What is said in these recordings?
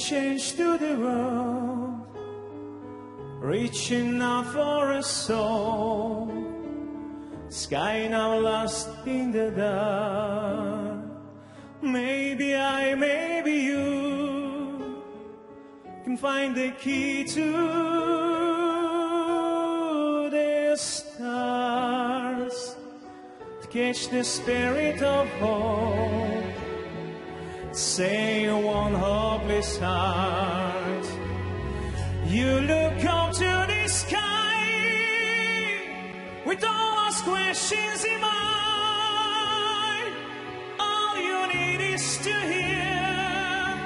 change to the world, reaching out for a soul. Sky now lost in the dark. Maybe I, maybe you can find the key to the stars, to catch the spirit of hope. Say one hopeless heart. You look up to the sky with all those questions in mind. All you need is to hear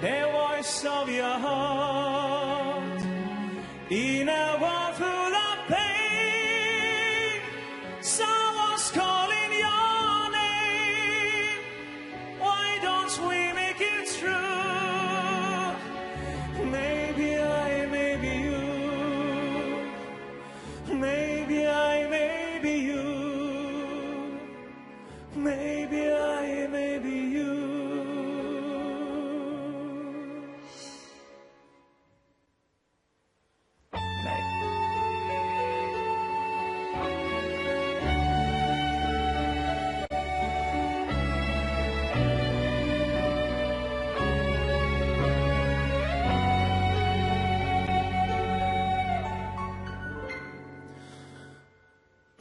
the voice of your heart. In a world full of pain, someone's calling your name. Why don't we make it true? Maybe I, maybe you. Maybe I, maybe you. Maybe I, maybe you.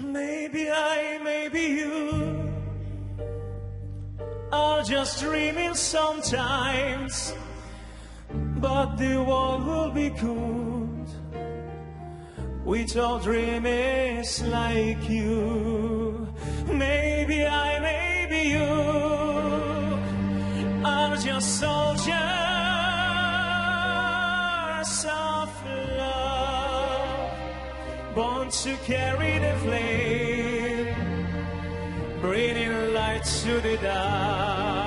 Maybe I, maybe you are just dreaming sometimes, but the world will be good without dreamers like you. Maybe I, maybe you are just soldiers of love, born to carry the flame, bringing light to the dark.